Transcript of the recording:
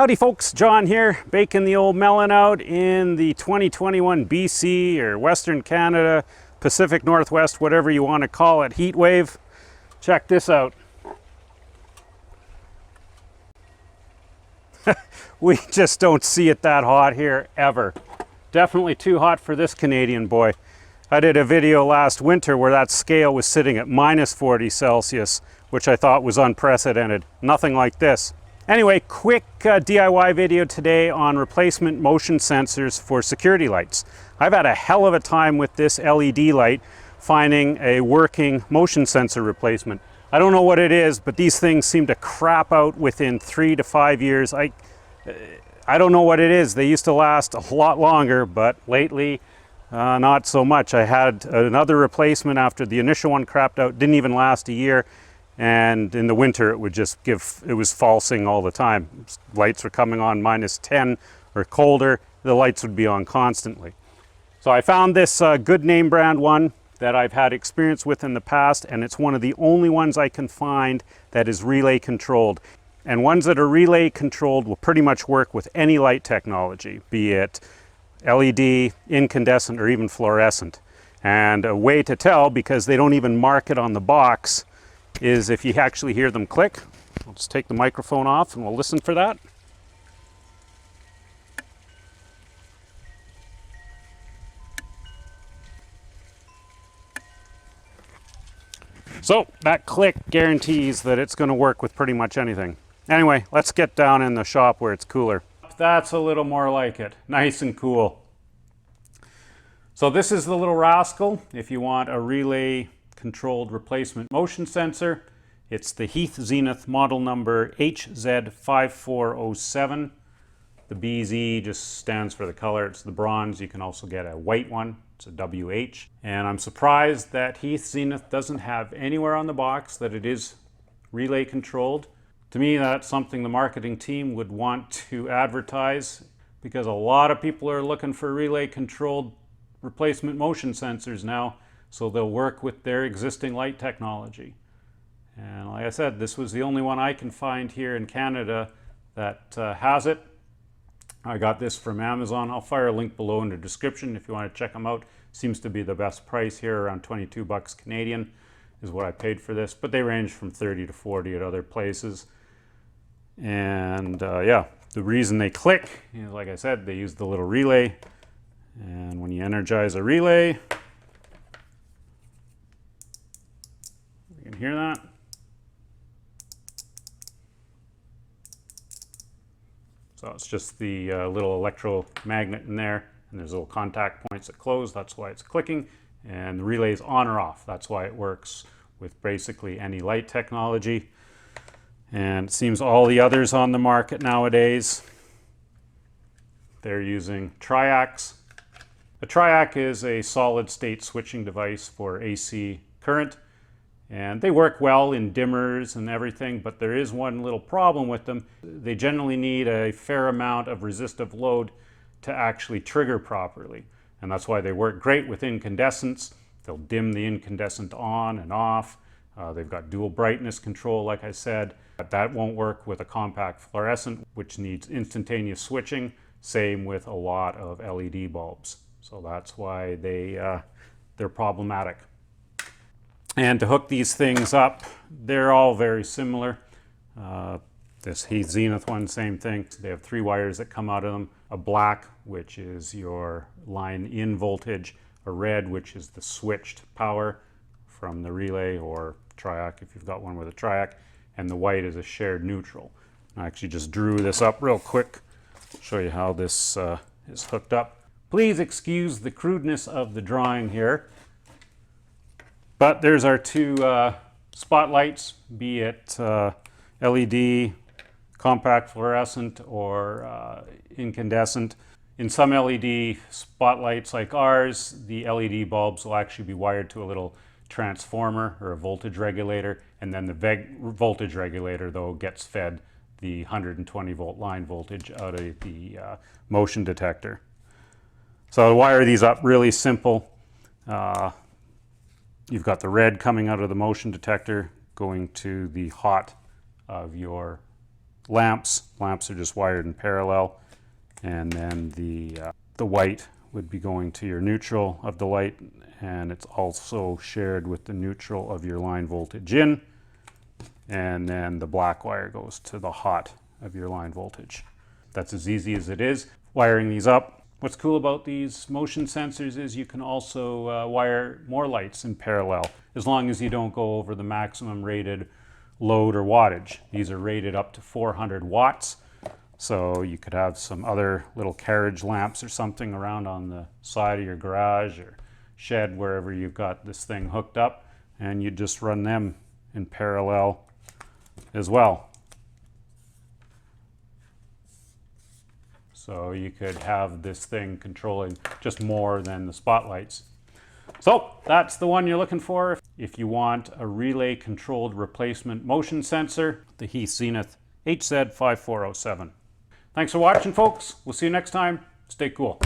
Howdy folks, John here, baking the old melon out in the 2021 BC or Western Canada, Pacific Northwest, whatever you want to call it, heat wave. Check this out. We just don't see it that hot here ever. Definitely too hot for this Canadian boy. I did a video last winter where that scale was sitting at minus 40 Celsius, which I thought was unprecedented. Nothing like this. Anyway, quick DIY video today on replacement motion sensors for security lights. I've had a hell of a time with this LED light finding a working motion sensor replacement. I don't know what it is, but these things seem to crap out within 3 to 5 years. I don't know what it is. They used to last a lot longer, but lately not so much. I had another replacement after the initial one crapped out, didn't even last a year. And in the winter, it would just give, it was falsing all the time. Lights were coming on minus 10 or colder, the lights would be on constantly. So I found this good name brand one that I've had experience with in the past, and it's one of the only ones I can find that is relay controlled. And ones that are relay controlled will pretty much work with any light technology, be it LED, incandescent, or even fluorescent. And a way to tell, because they don't even mark it on the box, is if you actually hear them click. I'll just take the microphone off and we'll listen for that. So that click guarantees that it's going to work with pretty much anything. Anyway, let's get down in the shop where it's cooler. That's a little more like it. Nice and cool. So this is the little rascal. If you want a relay controlled replacement motion sensor, it's the Heath Zenith model number HZ5407. The BZ just stands for the color. It's the bronze. You can also get a white one. It's a WH. And I'm surprised that Heath Zenith doesn't have anywhere on the box that it is relay controlled. To me, that's something the marketing team would want to advertise, because a lot of people are looking for relay controlled replacement motion sensors now, so they'll work with their existing light technology. And like I said, this was the only one I can find here in Canada that has it. I got this from Amazon. I'll fire a link below in the description if you want to check them out. Seems to be the best price here, around 22 bucks Canadian is what I paid for this, but they range from 30 to 40 at other places. And yeah, the reason they click is, like I said, they use the little relay. And when you energize a relay, you can hear that. So it's just the little electromagnet in there, and there's little contact points that close. That's why it's clicking. And the relay is on or off. That's why it works with basically any light technology. And it seems all the others on the market nowadays, they're using TRIACs. A TRIAC is a solid state switching device for AC current, and they work well in dimmers and everything, but there is one little problem with them. They generally need a fair amount of resistive load to actually trigger properly, and that's why they work great with incandescents. They'll dim the incandescent on and off. They've got dual brightness control, like I said, but that won't work with a compact fluorescent, which needs instantaneous switching. Same with a lot of LED bulbs. So that's why they're problematic. And to hook these things up, they're all very similar. This Heath Zenith one, same thing. They have 3 wires that come out of them. A black, which is your line in voltage. A red, which is the switched power from the relay or TRIAC, if you've got one with a TRIAC. And the white is a shared neutral. I actually just drew this up real quick. I'll show you how this is hooked up. Please excuse the crudeness of the drawing here. But there's our 2 spotlights, be it LED, compact fluorescent, or incandescent. In some LED spotlights like ours, the LED bulbs will actually be wired to a little transformer or a voltage regulator, and then the voltage regulator, though, gets fed the 120 volt line voltage out of the motion detector. So to wire these up, really simple. You've got the red coming out of the motion detector going to the hot of your lamps. Lamps are just wired in parallel, and then the white would be going to your neutral of the light, and it's also shared with the neutral of your line voltage in, and then the black wire goes to the hot of your line voltage. That's as easy as it is wiring these up. What's cool about these motion sensors is you can also wire more lights in parallel, as long as you don't go over the maximum rated load or wattage. These are rated up to 400 watts. So you could have some other little carriage lamps or something around on the side of your garage or shed, wherever you've got this thing hooked up, and you just run them in parallel as well. So you could have this thing controlling just more than the spotlights. So that's the one you're looking for if you want a relay controlled replacement motion sensor, the Heath Zenith HZ5407. Thanks for watching, folks. We'll see you next time. Stay cool.